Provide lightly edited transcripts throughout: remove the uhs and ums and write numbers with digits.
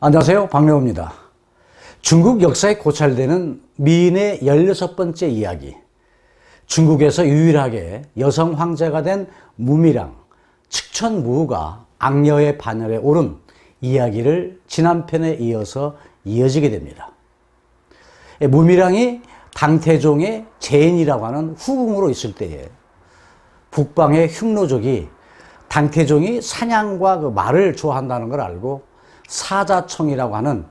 안녕하세요. 박래호입니다. 중국 역사에 고찰되는 미인의 16번째 이야기. 중국에서 유일하게 여성 황제가 된 무미랑, 측천무후가 악녀의 반열에 오른 이야기를 지난 편에 이어서 이어지게 됩니다. 무미랑이 당태종의 제인이라고 하는 후궁으로 있을 때에 북방의 흉노족이 당태종이 사냥과 말을 좋아한다는 걸 알고 사자총이라고 하는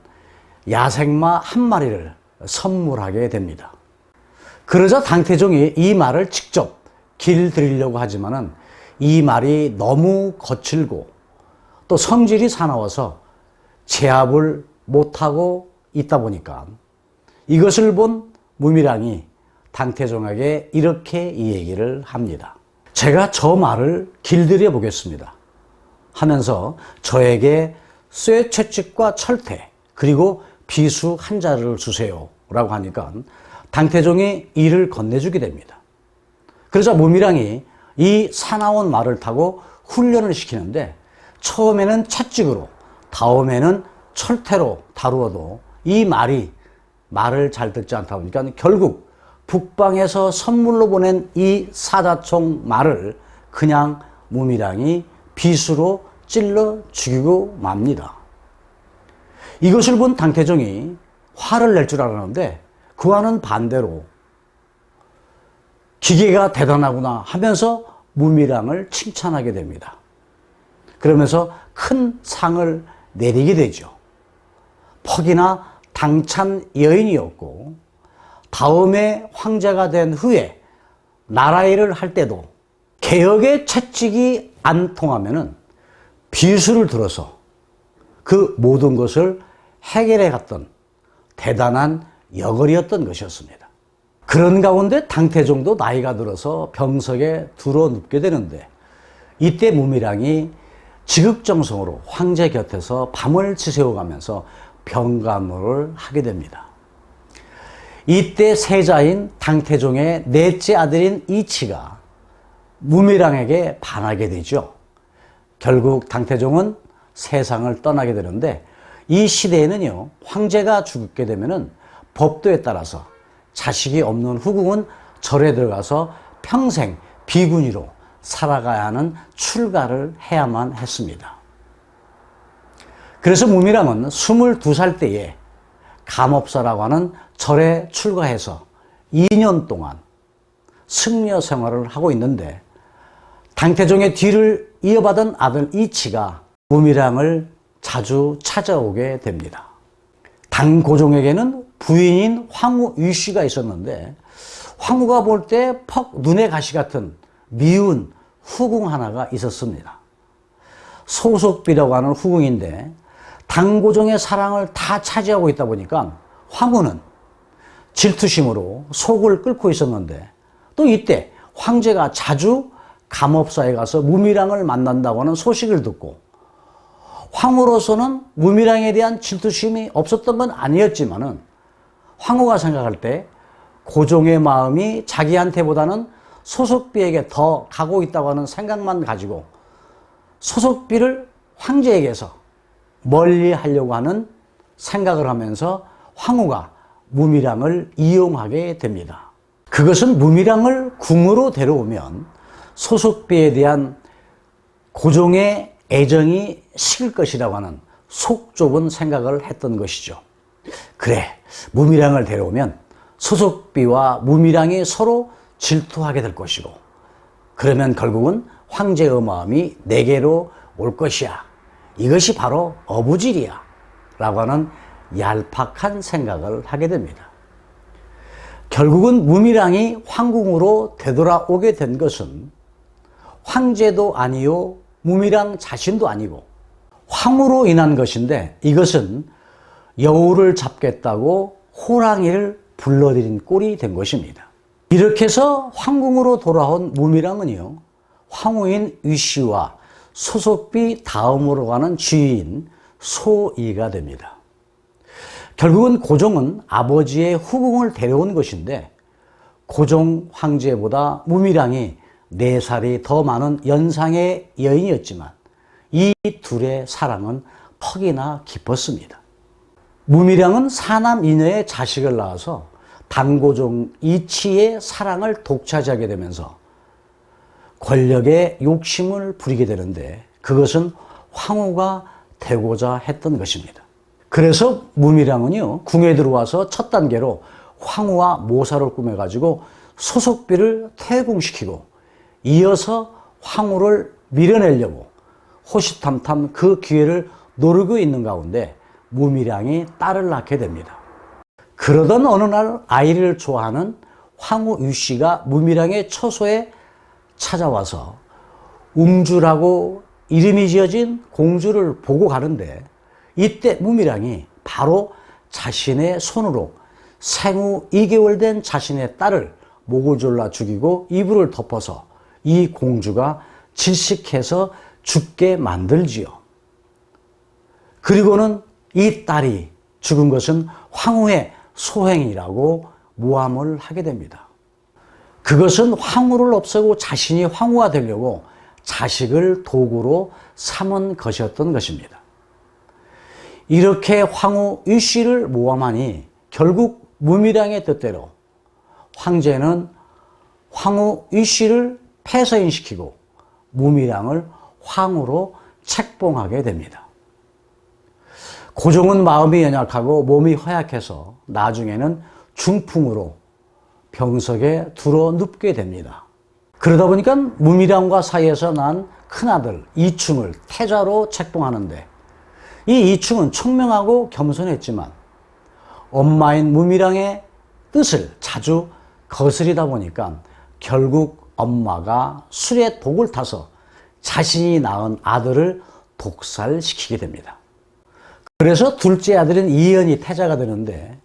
야생마 한 마리를 선물하게 됩니다. 그러자 당태종이 이 말을 직접 길들이려고 하지만은 이 말이 너무 거칠고 또 성질이 사나워서 제압을 못하고 있다 보니까 이것을 본 무미랑이 당태종에게 이렇게 이 얘기를 합니다. 제가 저 말을 길들여 보겠습니다 하면서 저에게 쇠채찍과 철퇴 그리고 비수 한 자루를 주세요 라고 하니까 당태종이 이를 건네주게 됩니다. 그러자 무미랑이 이 사나운 말을 타고 훈련을 시키는데 처음에는 채찍으로 다음에는 철퇴로 다루어도 이 말을 잘 듣지 않다 보니까 결국 북방에서 선물로 보낸 이 사자총 말을 그냥 무미랑이 비수로 찔러 죽이고 맙니다. 이것을 본 당태종이 화를 낼 줄 알았는데 그와는 반대로 기계가 대단하구나 하면서 무미랑을 칭찬하게 됩니다. 그러면서 큰 상을 내리게 되죠. 퍽이나 당찬 여인이었고 다음에 황제가 된 후에 나라 일을 할 때도 개혁의 채찍이 안 통하면은 비수를 들어서 그 모든 것을 해결해 갔던 대단한 여걸이었던 것이었습니다. 그런 가운데 당태종도 나이가 들어서 병석에 들어눕게 되는데 이때 무미랑이 지극정성으로 황제 곁에서 밤을 지새워가면서 병간호를 하게 됩니다. 이때 세자인 당태종의 넷째 아들인 이치가 무미랑에게 반하게 되죠. 결국 당태종은 세상을 떠나게 되는데 이 시대에는요, 황제가 죽게 되면은 법도에 따라서 자식이 없는 후궁은 절에 들어가서 평생 비구니로 살아가야 하는 출가를 해야만 했습니다. 그래서 무미랑은 22살 때에 감업사라고 하는 절에 출가해서 2년 동안 승려 생활을 하고 있는데 당태종의 뒤를 이어받은 아들 이치가 무미랑을 자주 찾아오게 됩니다. 당고종에게는 부인인 황후 유씨가 있었는데 황후가 볼 때 퍽 눈의 가시 같은 미운 후궁 하나가 있었습니다. 소속비라고 하는 후궁인데 당고종의 사랑을 다 차지하고 있다 보니까 황후는 질투심으로 속을 끓고 있었는데 또 이때 황제가 자주 감업사에 가서 무미랑을 만난다고 하는 소식을 듣고 황후로서는 무미랑에 대한 질투심이 없었던 건 아니었지만은 황후가 생각할 때 고종의 마음이 자기한테보다는 소속비에게 더 가고 있다고 하는 생각만 가지고 소속비를 황제에게서 멀리 하려고 하는 생각을 하면서 황후가 무미랑을 이용하게 됩니다. 그것은 무미랑을 궁으로 데려오면 소속비에 대한 고종의 애정이 식을 것이라고 하는 속 좁은 생각을 했던 것이죠. 그래, 무미랑을 데려오면 소속비와 무미랑이 서로 질투하게 될 것이고 그러면 결국은 황제의 마음이 내게로 올 것이야. 이것이 바로 어부질이야 라고 하는 얄팍한 생각을 하게 됩니다. 결국은 무미랑이 황궁으로 되돌아오게 된 것은 황제도 아니요 무미랑 자신도 아니고 황후로 인한 것인데 이것은 여우를 잡겠다고 호랑이를 불러들인 꼴이 된 것입니다. 이렇게 해서 황궁으로 돌아온 무미랑은요, 황후인 유씨와 소속비 다음으로 가는 쥐인 소이가 됩니다. 결국은 고종은 아버지의 후궁을 데려온 것인데 고종 황제보다 무미랑이 4살이 더 많은 연상의 여인이었지만 이 둘의 사랑은 퍽이나 깊었습니다. 무미량은 사남 이녀의 자식을 낳아서 당고종 이치의 사랑을 독차지하게 되면서 권력의 욕심을 부리게 되는데 그것은 황후가 되고자 했던 것입니다. 그래서 무미량은요, 궁에 들어와서 첫 단계로 황후와 모사를 꾸며가지고 소속비를 퇴궁시키고 이어서 황후를 밀어내려고 호시탐탐 그 기회를 노리고 있는 가운데 무미량이 딸을 낳게 됩니다. 그러던 어느 날 아이를 좋아하는 황후 유씨가 무미량의 처소에 찾아와서 웅주라고 이름이 지어진 공주를 보고 가는데 이때 무미량이 바로 자신의 손으로 생후 2개월 된 자신의 딸을 목을 졸라 죽이고 이불을 덮어서 이 공주가 질식해서 죽게 만들지요. 그리고는 이 딸이 죽은 것은 황후의 소행이라고 모함을 하게 됩니다. 그것은 황후를 없애고 자신이 황후가 되려고 자식을 도구로 삼은 것이었던 것입니다. 이렇게 황후 유씨를 모함하니 결국 무미량의 뜻대로 황제는 황후 유씨를 폐서인시키고 무미량을 황후로 책봉하게 됩니다. 고종은 마음이 연약하고 몸이 허약해서 나중에는 중풍으로 병석에 들어 눕게 됩니다. 그러다 보니까 무미량과 사이에서 난 큰아들 이충을 태자로 책봉하는데 이 이충은 총명하고 겸손했지만 엄마인 무미량의 뜻을 자주 거스리다 보니까 결국 엄마가 술에 독을 타서 자신이 낳은 아들을 독살시키게 됩니다. 그래서 둘째 아들인 이연이 태자가 되는데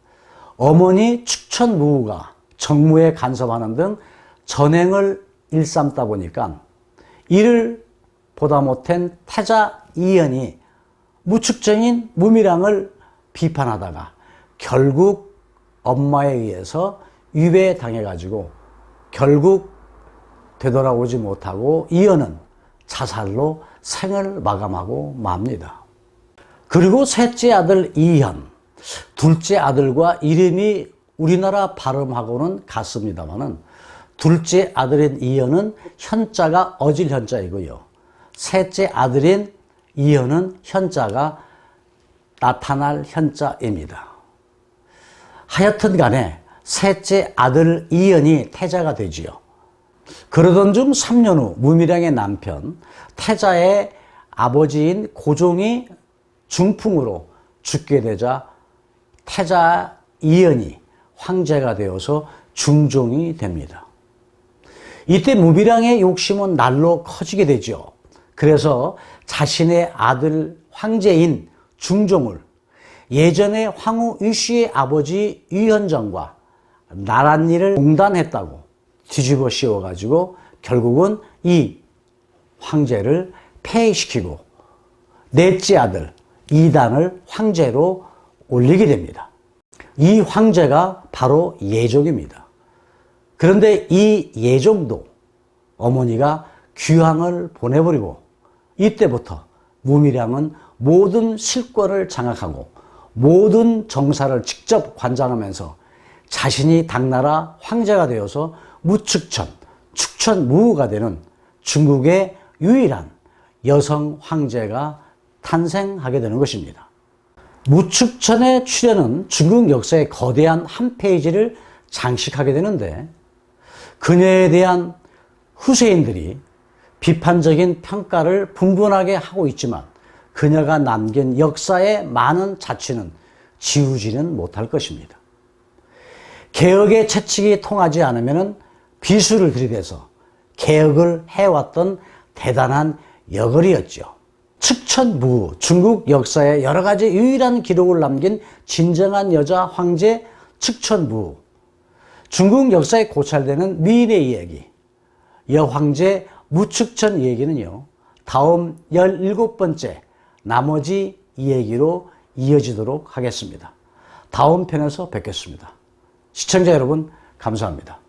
어머니 축천무후가 정무에 간섭하는 등 전행을 일삼다 보니까 이를 보다 못한 태자 이연이 무축정인 무미량을 비판하다가 결국 엄마에 의해서 위배당해가지고 결국 되돌아오지 못하고 이연은 자살로 생을 마감하고 맙니다. 그리고 셋째 아들 이현, 둘째 아들과 이름이 우리나라 발음하고는 같습니다만은 둘째 아들인 이현은 현자가 어질 현자이고요. 셋째 아들인 이현은 현자가 나타날 현자입니다. 하여튼 간에 셋째 아들 이현이 태자가 되지요. 그러던 중 3년 후 무미량의 남편 태자의 아버지인 고종이 중풍으로 죽게 되자 태자 이현이 황제가 되어서 중종이 됩니다. 이때 무미량의 욕심은 날로 커지게 되죠. 그래서 자신의 아들 황제인 중종을 예전에 황후 유씨의 아버지 유현정과 나랏일을 공단했다고 뒤집어 씌워가지고 결국은 이 황제를 폐위시키고 넷째 아들 이단을 황제로 올리게 됩니다. 이 황제가 바로 예종입니다. 그런데 이 예종도 어머니가 귀향을 보내버리고 이때부터 무미량은 모든 실권을 장악하고 모든 정사를 직접 관장하면서 자신이 당나라 황제가 되어서 무축천, 축천무후가 되는 중국의 유일한 여성 황제가 탄생하게 되는 것입니다. 무축천의 출현은 중국 역사의 거대한 한 페이지를 장식하게 되는데 그녀에 대한 후세인들이 비판적인 평가를 분분하게 하고 있지만 그녀가 남긴 역사의 많은 자취는 지우지는 못할 것입니다. 개혁의 채찍이 통하지 않으면 비수를 들이대서 개혁을 해왔던 대단한 여걸이었죠. 측천무후, 중국 역사에 여러 가지 유일한 기록을 남긴 진정한 여자 황제 측천무후. 중국 역사에 고찰되는 미인의 이야기, 여황제 무축천 이야기는요, 다음 17번째 나머지 이야기로 이어지도록 하겠습니다. 다음 편에서 뵙겠습니다. 시청자 여러분, 감사합니다.